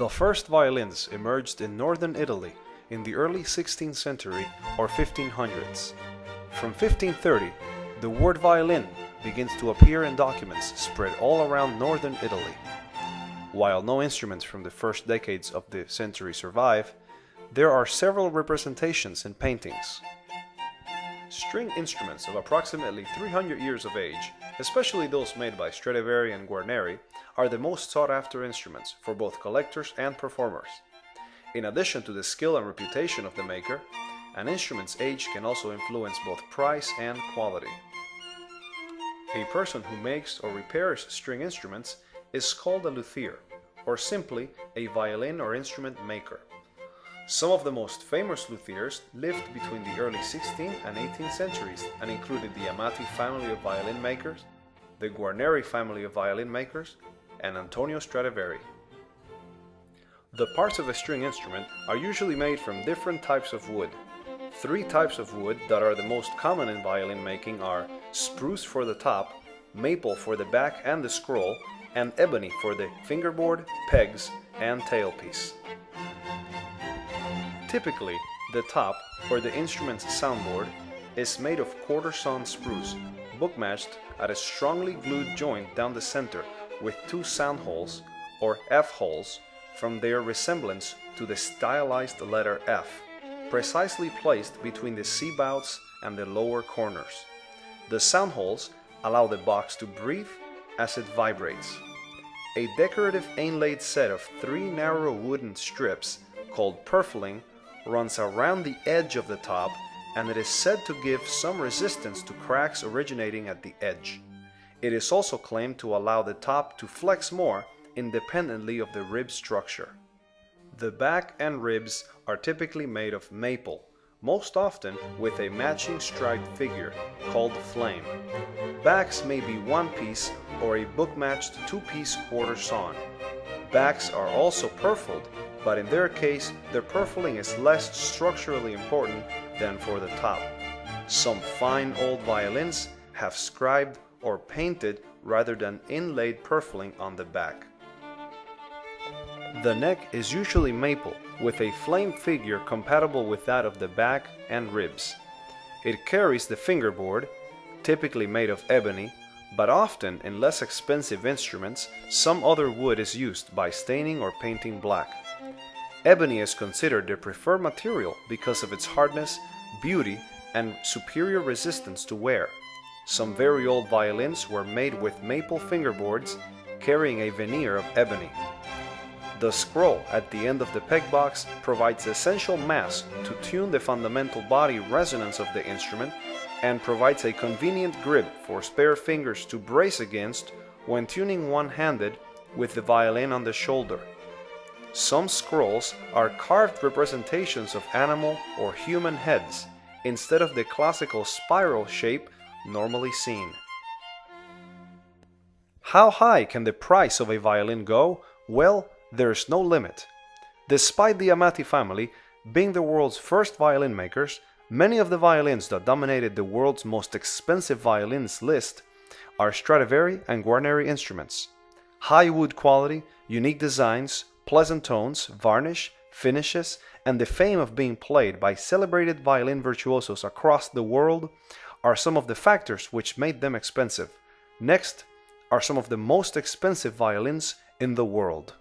The first violins emerged in northern Italy in the early 16th century or 1500s. From 1530, the word violin begins to appear in documents spread all around northern Italy. While no instruments from the first decades of the century survive, there are several representations in paintings. String instruments of approximately 300 years of age, especially those made by Stradivari and Guarneri, are the most sought-after instruments for both collectors and performers. In addition to the skill and reputation of the maker, an instrument's age can also influence both price and quality. A person who makes or repairs string instruments is called a luthier, or simply a violin or instrument maker. Some of the most famous luthiers lived between the early 16th and 18th centuries and included the Amati family of violin makers, the Guarneri family of violin makers, and Antonio Stradivari. The parts of a string instrument are usually made from different types of wood. Three types of wood that are the most common in violin making are spruce for the top, maple for the back and the scroll, and ebony for the fingerboard, pegs, and tailpiece. Typically, the top, or the instrument's soundboard, is made of quarter-sawn spruce, book-matched at a strongly glued joint down the center with two sound holes, or F-holes, from their resemblance to the stylized letter F, precisely placed between the C-bouts and the lower corners. The sound holes allow the box to breathe as it vibrates. A decorative inlaid set of three narrow wooden strips, called purfling, runs around the edge of the top, and it is said to give some resistance to cracks originating at the edge. It is also claimed to allow the top to flex more independently of the rib structure. The back and ribs are typically made of maple, most often with a matching striped figure called flame. Backs may be one piece or a book-matched two-piece quarter sawn. Backs are also purfled, but in their case, the purfling is less structurally important than for the top. Some fine old violins have scribed or painted rather than inlaid purfling on the back. The neck is usually maple, with a flame figure compatible with that of the back and ribs. It carries the fingerboard, typically made of ebony, but often in less expensive instruments, some other wood is used by staining or painting black. Ebony is considered the preferred material because of its hardness, beauty, and superior resistance to wear. Some very old violins were made with maple fingerboards carrying a veneer of ebony. The scroll at the end of the peg box provides essential mass to tune the fundamental body resonance of the instrument and provides a convenient grip for spare fingers to brace against when tuning one-handed with the violin on the shoulder. Some scrolls are carved representations of animal or human heads instead of the classical spiral shape normally seen. How high can the price of a violin go? Well, there's no limit. Despite the Amati family being the world's first violin makers, many of the violins that dominated the world's most expensive violins list are Stradivari and Guarneri instruments. High wood quality, unique designs, pleasant tones, varnish, finishes, and the fame of being played by celebrated violin virtuosos across the world are some of the factors which made them expensive. Next are some of the most expensive violins in the world.